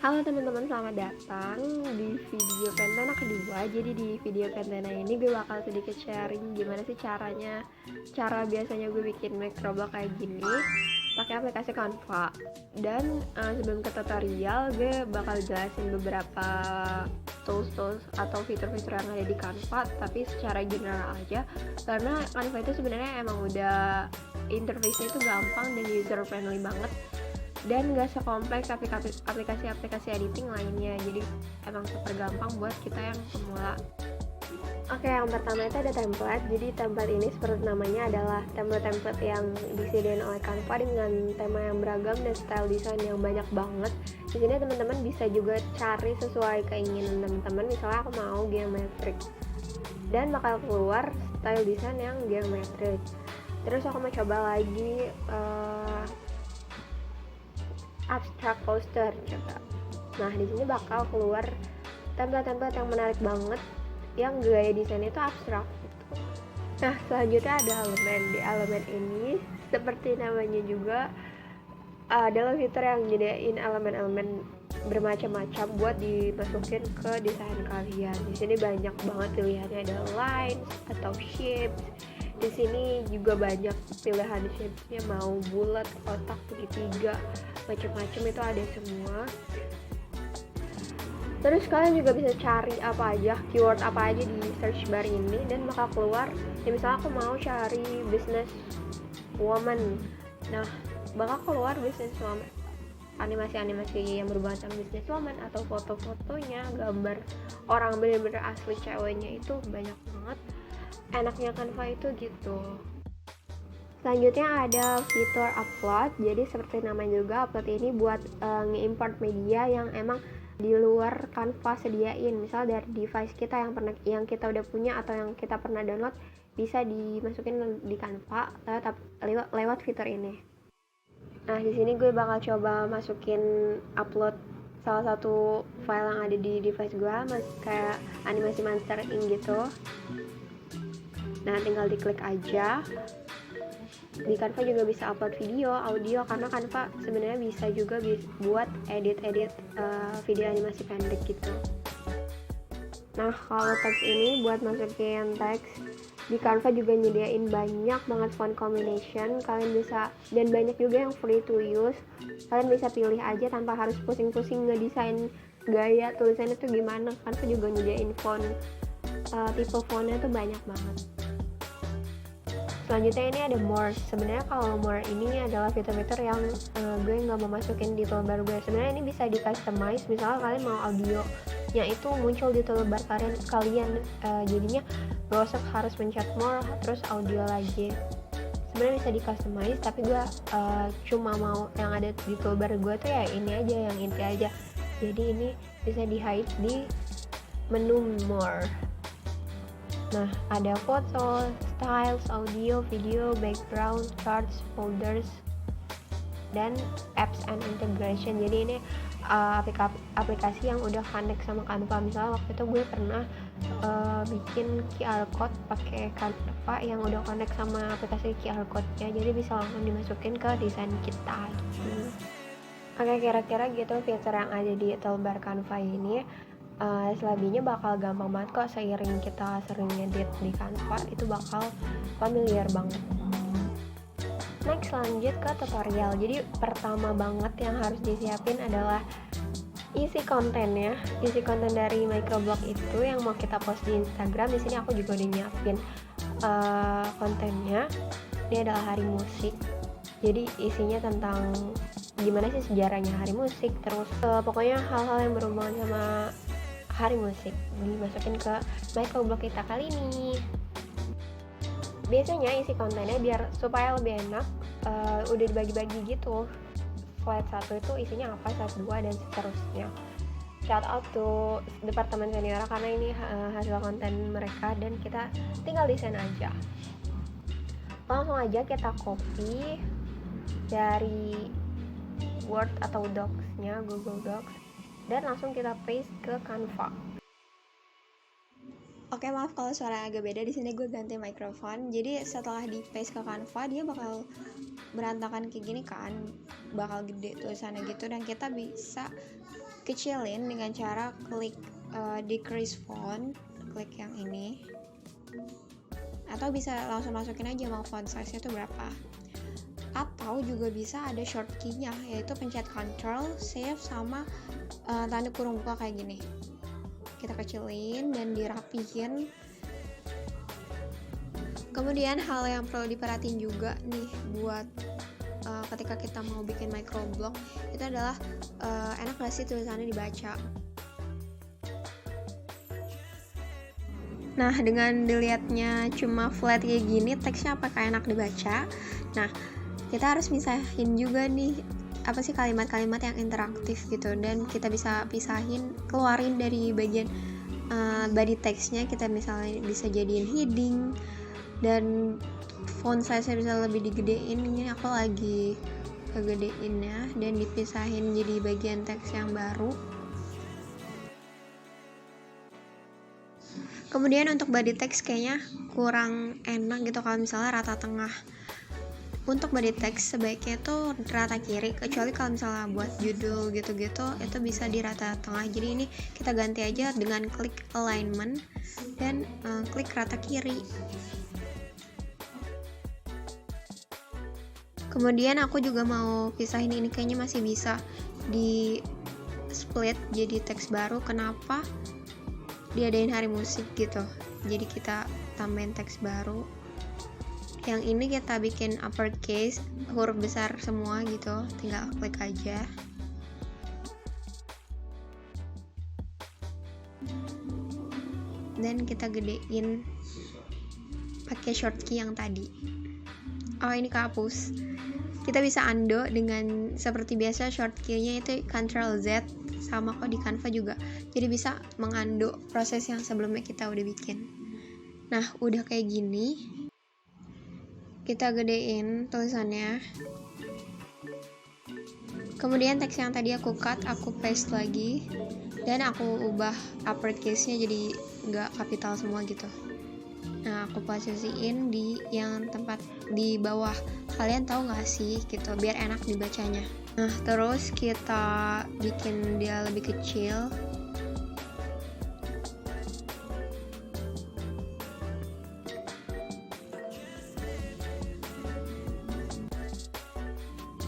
Halo teman-teman, selamat datang di video Pentana kedua. Jadi di video Pentana ini gue bakal sedikit sharing gimana sih cara biasanya gue bikin microblog kayak gini pakai aplikasi Canva. Dan sebelum ke tutorial, gue bakal jelasin beberapa tools atau fitur-fitur yang ada di Canva, tapi secara general aja, karena Canva itu sebenarnya emang udah interface-nya itu gampang dan user friendly banget, dan gak sekompleks aplikasi-aplikasi editing lainnya. Jadi emang super gampang buat kita yang pemula. Oke, yang pertama itu ada template. Jadi template ini seperti namanya adalah template-template yang disediakan oleh Canva dengan tema yang beragam dan style desain yang banyak banget. Di sini teman-teman bisa juga cari sesuai keinginan teman-teman. Misalnya aku mau geometrik, dan bakal keluar style desain yang geometrik. Terus aku mau coba lagi abstract poster, coba. Nah, di sini bakal keluar template-template yang menarik banget yang gaya desainnya itu abstrak gitu. Nah, selanjutnya ada elemen. Di elemen ini seperti namanya juga adalah fitur yang nyediain elemen-elemen bermacam-macam buat dimasukin ke desain kalian. Di sini banyak banget pilihannya, ada lines atau shapes. Di sini juga banyak pilihan shapesnya, mau bulat, kotak, segitiga, macam-macam itu ada semua. Terus kalian juga bisa cari apa aja, keyword apa aja di search bar ini, dan bakal keluar. Ya misalnya aku mau cari business woman, nah bakal keluar business woman, animasi-animasi yang berhubungan sama business woman, atau foto-fotonya, gambar orang bener-bener asli ceweknya, itu banyak banget. Enaknya Canva itu gitu. Selanjutnya ada fitur upload. Jadi seperti namanya juga, upload ini buat nge-import media yang emang di luar Canva sediain. Misal dari device kita yang kita udah punya atau yang kita pernah download, bisa dimasukin di Canva lewat fitur ini. Nah, di sini gue bakal coba masukin upload salah satu file yang ada di device gue, kayak animasi Monster Inc gitu. Nah, tinggal diklik aja. Di Canva juga bisa upload video, audio, karena Canva sebenarnya bisa juga buat edit video animasi pendek gitu. Nah, kalau teks ini buat masukin teks, di Canva juga nyediain banyak banget font combination. Kalian bisa, dan banyak juga yang free to use. Kalian bisa pilih aja tanpa harus pusing-pusing ngedesain gaya tulisannya tuh gimana. Canva juga nyediain font, tipe fontnya tuh banyak banget. Selanjutnya ini ada more. Sebenarnya kalau more ini adalah fitur-fitur yang gue nggak mau masukin di toolbar gue. Sebenarnya ini bisa di customize. Misalnya kalian mau audionya itu muncul di toolbar kalian, jadinya gak usah harus mencet more terus audio lagi. Sebenarnya bisa di customize, tapi gue cuma mau yang ada di toolbar gue tuh ya ini aja, yang inti aja. Jadi ini bisa di hide di menu more. Nah, ada foto, styles, audio, video, background, charts, folders, dan apps and integration. Jadi ini aplikasi yang udah connect sama Canva. Misalnya waktu itu gue pernah bikin QR code pakai Canva yang udah connect sama aplikasi QR code-nya, jadi bisa langsung dimasukin ke desain kita gitu. Oke, kira-kira gitu fitur yang ada di toolbar Canva ini. Selebihnya bakal gampang banget kok, seiring kita sering ngedit di Canva itu bakal familiar banget. Next, lanjut ke tutorial. Jadi pertama banget yang harus disiapin adalah isi kontennya. Isi konten dari microblog itu yang mau kita post di Instagram. Di sini aku juga udah nyiapin kontennya. Ini adalah hari musik. Jadi isinya tentang gimana sih sejarahnya hari musik, terus pokoknya hal-hal yang berhubungan sama hari musik dimasukin ke microblog kita kali ini. Biasanya isi kontennya biar supaya lebih enak, udah dibagi-bagi gitu. Slide 1 itu isinya apa, slide 2 dan seterusnya. Shout out to Departemen Seniora karena ini hasil konten mereka dan kita tinggal desain aja. Langsung aja kita copy dari Word atau Docs-nya, Google Docs, dan langsung kita paste ke Canva. Oke, maaf kalau suara agak beda. Di sini gue ganti mikrofon. Jadi setelah di paste ke Canva, dia bakal berantakan kayak gini kan, bakal gede tulisannya gitu, dan kita bisa kecilin dengan cara klik decrease font, klik yang ini, atau bisa langsung masukin aja mau font size itu berapa. Atau juga bisa ada short key-nya, yaitu pencet Ctrl, Shift, sama tanda kurung buka kayak gini. Kita kecilin dan dirapihin. Kemudian hal yang perlu diperhatiin juga nih buat ketika kita mau bikin microblog itu adalah enak gak sih tulisannya dibaca. Nah, dengan dilihatnya cuma flat kayak gini, teksnya apakah enak dibaca? Nah, kita harus misahin juga nih apa sih kalimat-kalimat yang interaktif gitu, dan kita bisa pisahin, keluarin dari bagian body text-nya. Kita misalnya bisa jadiin heading, dan font size-nya bisa lebih digedein. Ini aku lagi kegedeinnya dan dipisahin jadi bagian teks yang baru. Kemudian untuk body text kayaknya kurang enak gitu kalau misalnya rata tengah. Untuk body text sebaiknya tuh rata kiri, kecuali kalau misalnya buat judul gitu-gitu itu bisa di rata tengah. Jadi ini kita ganti aja dengan klik alignment dan klik rata kiri. Kemudian aku juga mau pisahin ini, kayaknya masih bisa di split jadi teks baru. Kenapa? Diadain hari musik gitu, jadi kita tambahin teks baru. Yang ini kita bikin uppercase, huruf besar semua gitu, tinggal klik aja. Dan kita gedein pakai shortkey yang tadi. Oh, ini kehapus. Kita bisa undo dengan seperti biasa, shortkey-nya itu Ctrl Z, sama kok di Canva juga. Jadi bisa mengundo proses yang sebelumnya kita udah bikin. Nah, udah kayak gini. Kita gedein tulisannya. Kemudian teks yang tadi aku cut, aku paste lagi, dan aku ubah uppercase-nya jadi nggak kapital semua gitu. Nah, aku posisiin di yang tempat di bawah. Kalian tahu nggak sih gitu, biar enak dibacanya. Nah, terus kita bikin dia lebih kecil.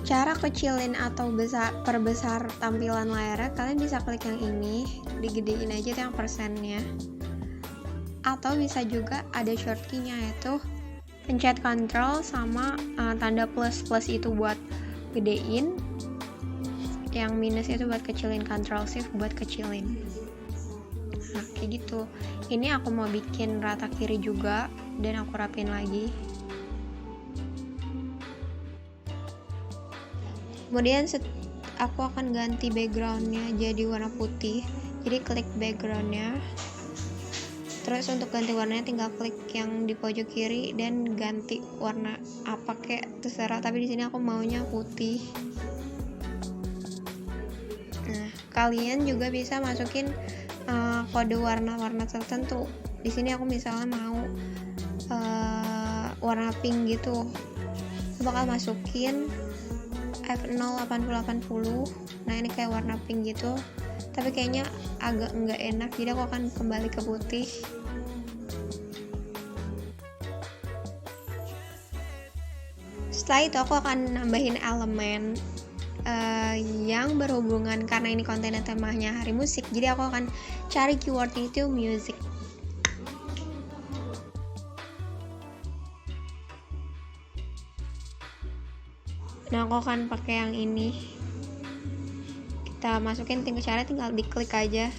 Cara kecilin atau perbesar tampilan layarnya, kalian bisa klik yang ini, digedein aja tuh yang persennya. Atau bisa juga ada shortkey-nya, yaitu pencet Ctrl sama tanda plus itu buat gedein, yang minus itu buat kecilin, Ctrl Shift buat kecilin. Nah, kayak gitu. Ini aku mau bikin rata kiri juga, dan aku rapin lagi. Kemudian aku akan ganti backgroundnya jadi warna putih. Jadi klik backgroundnya. Terus untuk ganti warnanya tinggal klik yang di pojok kiri dan ganti warna apa kek terserah. Tapi di sini aku maunya putih. Nah, kalian juga bisa masukin kode warna-warna tertentu. Di sini aku misalnya mau warna pink gitu. Aku bakal masukin F08080. Nah, ini kayak warna pink gitu, tapi kayaknya agak nggak enak, jadi aku akan kembali ke putih. Setelah itu aku akan nambahin elemen yang berhubungan, karena ini kontennya temanya hari musik, jadi aku akan cari keywordnya itu music. Nah, aku akan pakai yang ini. Kita masukin, tinggal diklik aja,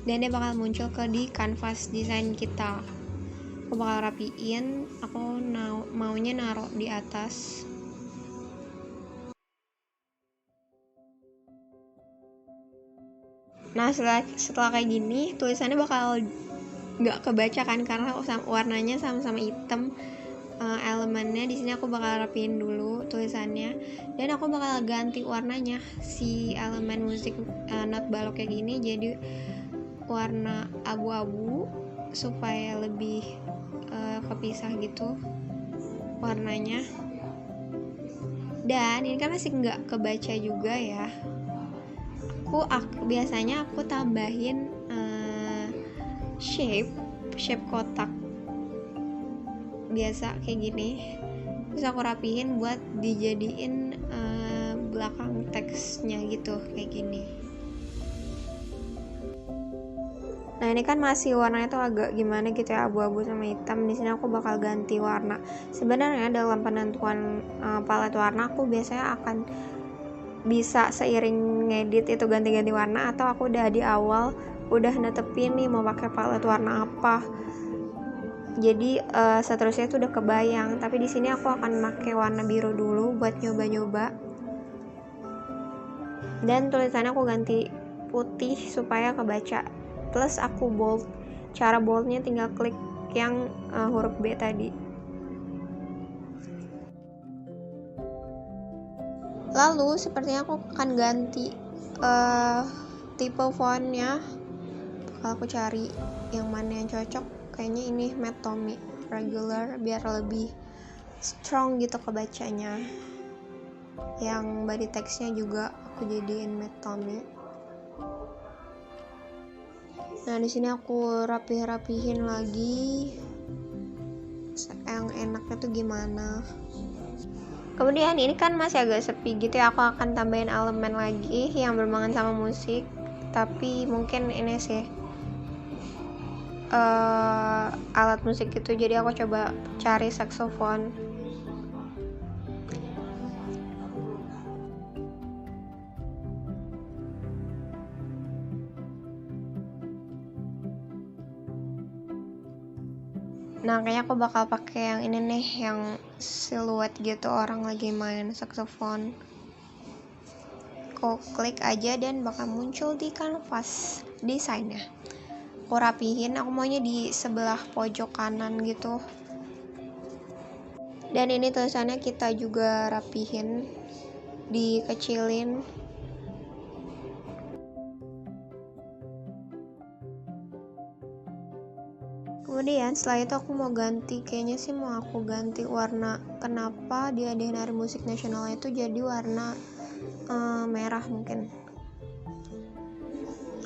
dan dia bakal muncul di canvas desain kita. Aku bakal rapiin. Aku maunya naruh di atas. Nah, setelah kayak gini, tulisannya bakal nggak kebaca kan, karena warnanya sama-sama hitam. Elemennya di sini aku bakal rapiin dulu tulisannya, dan aku bakal ganti warnanya. Si elemen musik not balok kayak gini jadi warna abu-abu, supaya lebih kepisah gitu warnanya. Dan ini kan masih nggak kebaca juga ya. Biasanya aku tambahin shape kotak biasa kayak gini, terus aku rapihin buat dijadiin belakang teksnya gitu kayak gini. Nah ini kan masih warnanya tuh agak gimana gitu ya, abu-abu sama hitam. Di sini aku bakal ganti warna. Sebenarnya dalam penentuan palet warna aku biasanya akan bisa seiring ngedit itu ganti-ganti warna, atau aku udah di awal udah netepin nih mau pakai palet warna apa. Jadi seterusnya itu udah kebayang. Tapi di sini aku akan pakai warna biru dulu buat nyoba-nyoba. Dan tulisannya aku ganti putih supaya kebaca. Plus aku bold. Cara boldnya tinggal klik yang huruf B tadi. Lalu sepertinya aku akan ganti tipe fontnya. Bakal aku cari yang mana yang cocok. Kayaknya ini Matte Tommy regular biar lebih strong gitu kebacanya. Yang body text-nya juga aku jadiin Matte Tommy. Nah di sini aku rapihin lagi. Yang enaknya tuh gimana? Kemudian ini kan masih agak sepi gitu ya, aku akan tambahin elemen lagi yang berhubungan sama musik. Tapi mungkin ini sih alat musik gitu, jadi aku coba cari saksofon. Nah kayaknya aku bakal pakai yang ini nih, yang siluet gitu orang lagi main saksofon. Aku klik aja dan bakal muncul di kanvas desainnya. Aku rapihin, aku maunya di sebelah pojok kanan gitu. Dan ini tulisannya kita juga rapihin, dikecilin. Kemudian setelah itu aku mau ganti, kayaknya sih mau aku ganti warna. Kenapa di Hari Musik Nasional itu jadi warna merah mungkin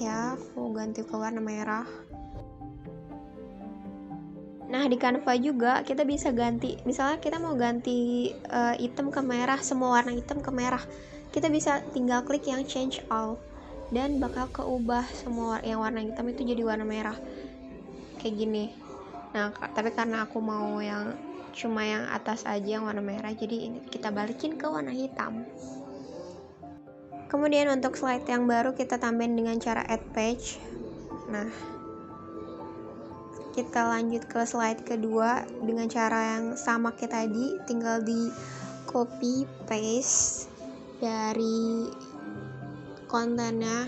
ya, aku ganti ke warna merah. Nah di Canva juga kita bisa ganti, misalnya kita mau ganti hitam ke merah, semua warna hitam ke merah, kita bisa tinggal klik yang change all dan bakal keubah semua yang warna hitam itu jadi warna merah kayak gini. Nah tapi karena aku mau yang cuma yang atas aja yang warna merah, jadi ini kita balikin ke warna hitam. Kemudian untuk slide yang baru kita tambahin dengan cara add page. Nah kita lanjut ke slide kedua dengan cara yang sama kayak tadi, tinggal di copy paste dari kontennya.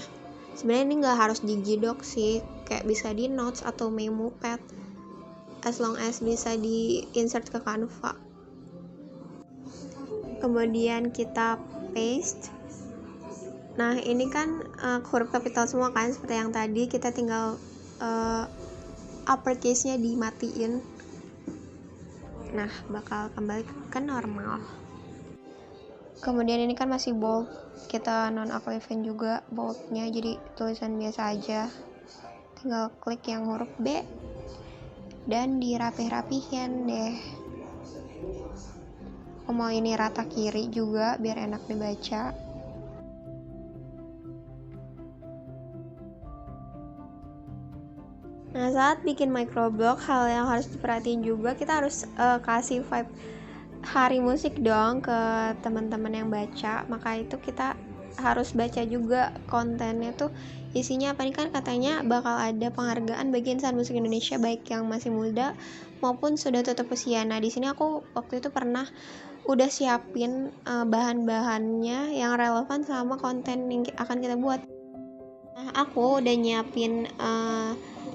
Sebenarnya ini nggak harus di Gdoc sih, kayak bisa di notes atau memo pad, as long as bisa di insert ke Canva. Kemudian kita paste. Nah ini kan huruf kapital semua kan, seperti yang tadi. Kita tinggal uppercase-nya dimatiin. Nah bakal kembali ke normal. Kemudian ini kan masih bold, kita non-occlusion juga boldnya, jadi tulisan biasa aja. Tinggal klik yang huruf B dan dirapih-rapihin deh. Aku mau ini rata kiri juga biar enak dibaca. Nah saat bikin microblog, hal yang harus diperhatiin juga, kita harus kasih vibe hari musik dong ke teman-teman yang baca. Maka itu kita harus baca juga kontennya tuh isinya apa nih, kan katanya bakal ada penghargaan bagi insan musik Indonesia baik yang masih muda maupun sudah tutup usia. Nah di sini aku waktu itu pernah udah siapin bahan-bahannya yang relevan sama konten yang akan kita buat. Nah aku udah nyiapin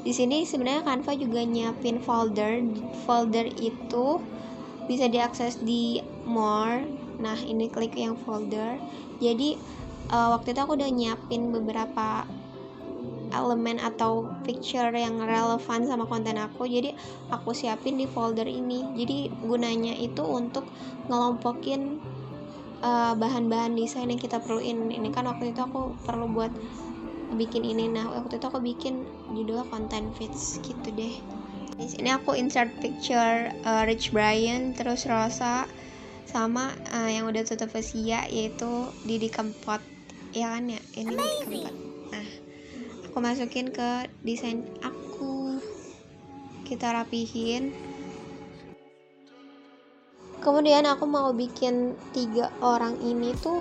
di sini sebenarnya Canva juga nyiapin folder. Folder itu bisa diakses di more. Nah ini klik yang folder. Jadi waktu itu aku udah nyiapin beberapa elemen atau picture yang relevan sama konten aku, jadi aku siapin di folder ini. Jadi gunanya itu untuk ngelompokin bahan-bahan desain yang kita perluin. Ini kan waktu itu aku perlu buat bikin ini, nah waktu itu aku bikin judulnya content feeds gitu deh. Di sini aku insert picture Rich Brian, terus Rosa, sama yang udah tutup usia yaitu Didi Kempot, ya kan ya, ini Didi Kempot. Nah, aku masukin ke desain aku, kita rapihin. Kemudian aku mau bikin 3 orang ini tuh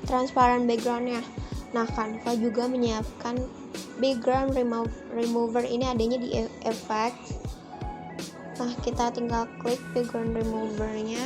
transparent backgroundnya. Nah, Canva juga menyiapkan background remover, ini adanya di effects. Nah, kita tinggal klik background removernya.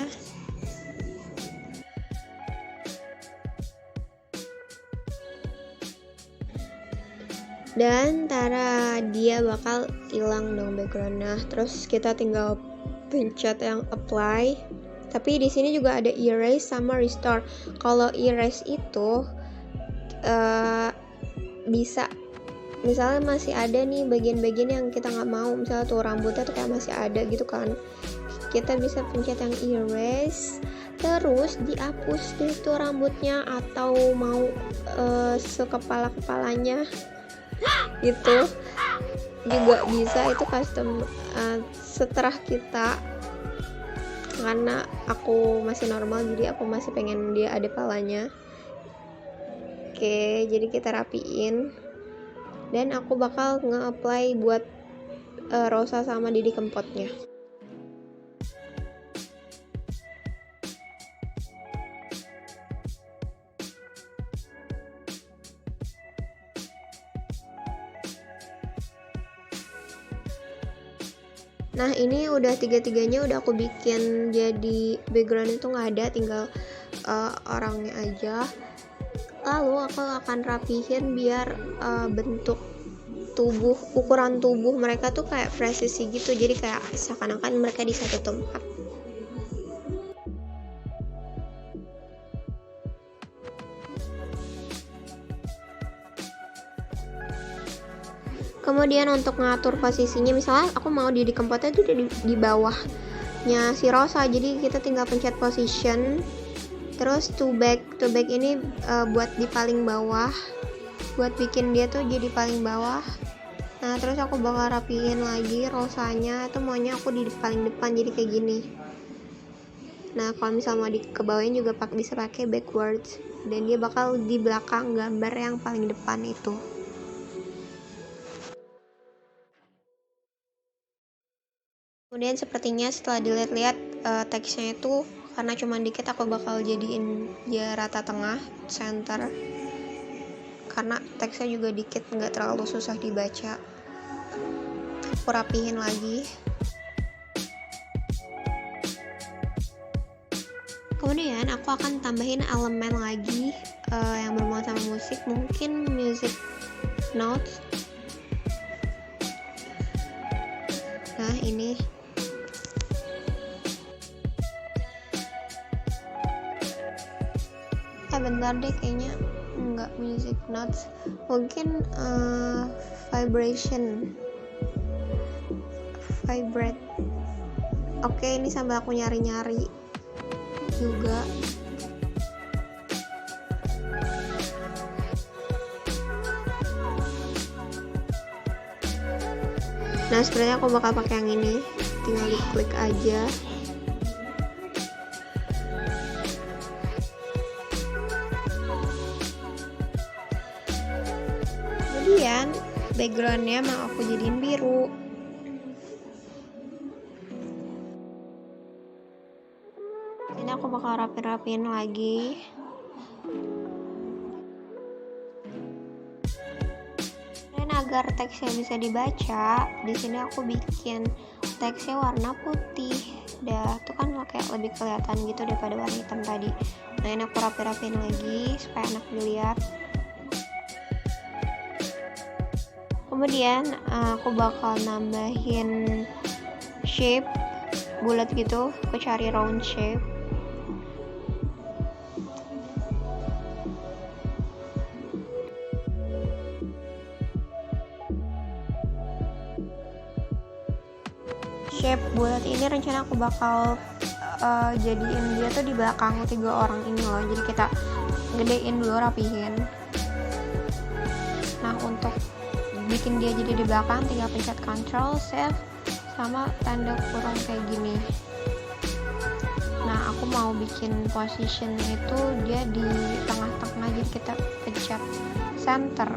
Dan tara, dia bakal hilang dong backgroundnya. Terus kita tinggal pencet yang apply. Tapi di sini juga ada erase sama restore. Kalau erase itu bisa, misalnya masih ada nih bagian-bagian yang kita nggak mau, misalnya tuh rambutnya tuh kayak masih ada gitu kan, kita bisa pencet yang erase, terus dihapus deh tuh rambutnya, atau mau sekepala-kepalanya gitu juga bisa. Itu custom setelah kita, karena aku masih normal jadi aku masih pengen dia ada palanya. Oke, jadi kita rapiin, dan aku bakal nge-apply buat Rosa sama Didi Kempotnya. Nah, ini udah tiga-tiganya udah aku bikin jadi background itu nggak ada, tinggal orangnya aja. Lalu aku akan rapihin biar bentuk tubuh, ukuran tubuh mereka tuh kayak presisi gitu, jadi kayak seakan-akan mereka di satu tempat. Kemudian untuk ngatur posisinya, misalnya aku mau Didi Kempotnya tuh di bawahnya si Rosa, jadi kita tinggal pencet position. Terus to back ini buat di paling bawah, buat bikin dia tuh jadi paling bawah. Nah, terus aku bakal rapiin lagi Rosanya, itu maunya aku di paling depan jadi kayak gini. Nah, kalau misalnya mau dikebawain juga bisa pakai backwards, dan dia bakal di belakang gambar yang paling depan itu. Kemudian sepertinya setelah dilihat-lihat teksnya itu karena cuma dikit, aku bakal jadiin dia rata tengah, center, karena teksnya juga dikit, nggak terlalu susah dibaca. Aku rapihin lagi. Kemudian aku akan tambahin elemen lagi yang berhubungan sama musik, mungkin music notes. Nah, ini bentar deh, kayaknya enggak music notes, mungkin vibrate. Oke, ini sambil aku nyari-nyari juga. Nah, sebenarnya aku bakal pakai yang ini, tinggal diklik aja. Kemudian backgroundnya mau aku jadiin biru. Ini aku bakal rapiin lagi. Dan agar teksnya bisa dibaca, di sini aku bikin teksnya warna putih. Dah, tuh kan kayak lebih kelihatan gitu daripada warna hitam tadi. Nah, ini aku rapiin lagi supaya enak dilihat. Kemudian aku bakal nambahin shape bulat gitu, aku cari round shape. shape bulat ini rencana aku bakal jadiin dia tuh di belakang 3 orang ini loh, jadi kita gedein dulu, rapihin. Nah untuk bikin dia jadi di belakang tinggal pencet Ctrl Shift sama tanda kurung kayak gini. Nah aku mau bikin position itu dia di tengah-tengah, jadi kita pencet center.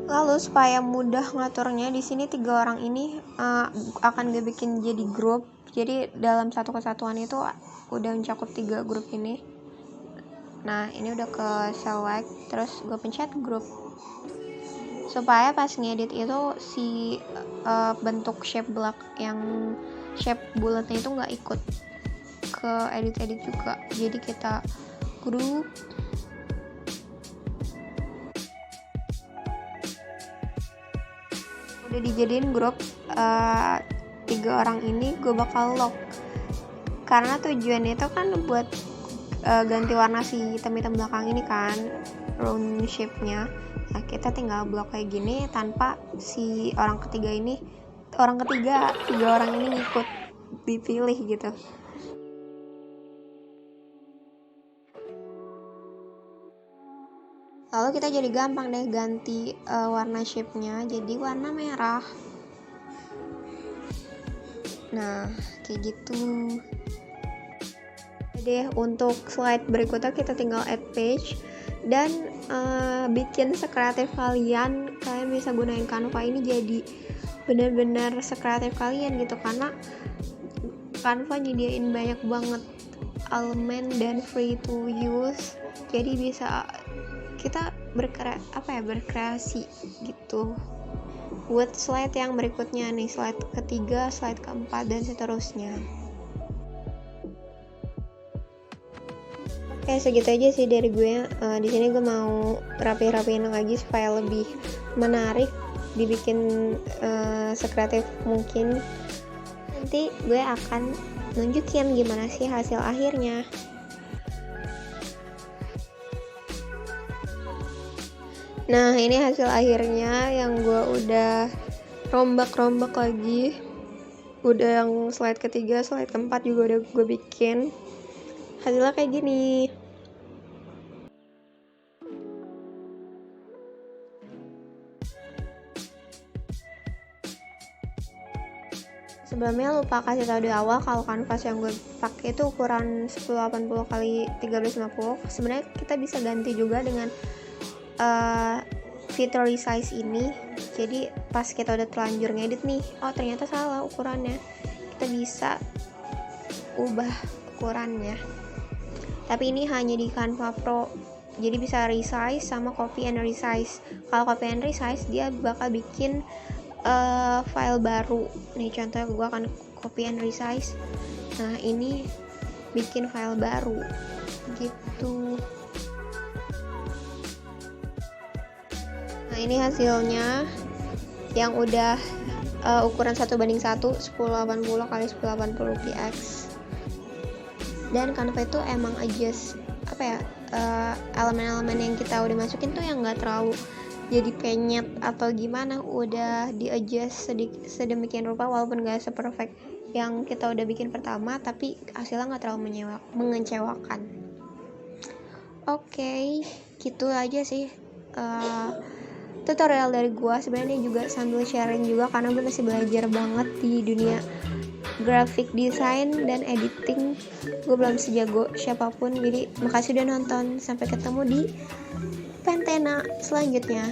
Lalu supaya mudah ngaturnya, di sini 3 orang ini akan gue bikin jadi grup. Jadi dalam satu kesatuan itu udah mencakup 3 grup ini. Nah ini udah ke select, terus gue pencet grup. Supaya pas ngedit itu si bentuk shape block yang shape bulatnya itu nggak ikut ke edit juga. Jadi kita grup. Udah dijadiin grup 3 orang ini, gue bakal lock karena tujuannya itu kan buat ganti warna si hitam-hitam belakang ini kan, round shape nya. Nah kita tinggal blok kayak gini tanpa si orang ketiga 3 orang ini ngikut dipilih gitu. Lalu kita jadi gampang deh ganti warna shape-nya jadi warna merah. Nah kayak gitu. Jadi untuk slide berikutnya kita tinggal add page dan bikin sekreatif kalian. Kalian bisa gunain Canva ini jadi benar-benar sekreatif kalian gitu, karena Canva nyediain banyak banget elemen dan free to use. Jadi bisa kita berkreasi gitu buat slide yang berikutnya nih, slide ketiga, slide keempat dan seterusnya. Oke, segitu aja sih dari gue. Di sini gue mau rapi-rapiin lagi supaya lebih menarik, dibikin sekreatif mungkin. Nanti gue akan nunjukin gimana sih hasil akhirnya. Nah ini hasil akhirnya yang gue udah rombak lagi. Udah yang slide ketiga, slide keempat juga udah gue bikin. Hasilnya kayak gini. Sebelumnya lupa kasih tahu di awal kalau kanvas yang gue pakai itu ukuran 1080 x 1350. Sebenarnya kita bisa ganti juga dengan fitur resize ini. Jadi pas kita udah terlanjur ngedit nih, oh ternyata salah ukurannya, kita bisa ubah ukurannya. Tapi ini hanya di Canva Pro, jadi bisa resize sama copy and resize. Kalau copy and resize dia bakal bikin file baru. Nih contohnya gue akan copy and resize. Nah ini bikin file baru gitu. Nah ini hasilnya yang udah ukuran 1:1 1080 x 1080 px. Dan Canva itu emang adjust elemen-elemen yang kita udah masukin tuh yang nggak terlalu jadi penyet atau gimana, udah di adjust sedemikian rupa walaupun gak seperfect yang kita udah bikin pertama, tapi hasilnya nggak terlalu mengecewakan. Oke, gitu aja sih tutorial dari gua. Sebenarnya juga sambil sharing juga karena gue masih belajar banget di dunia graphic design dan editing. Gue belum sejago siapapun, jadi makasih udah nonton. Sampai ketemu di Pentena selanjutnya.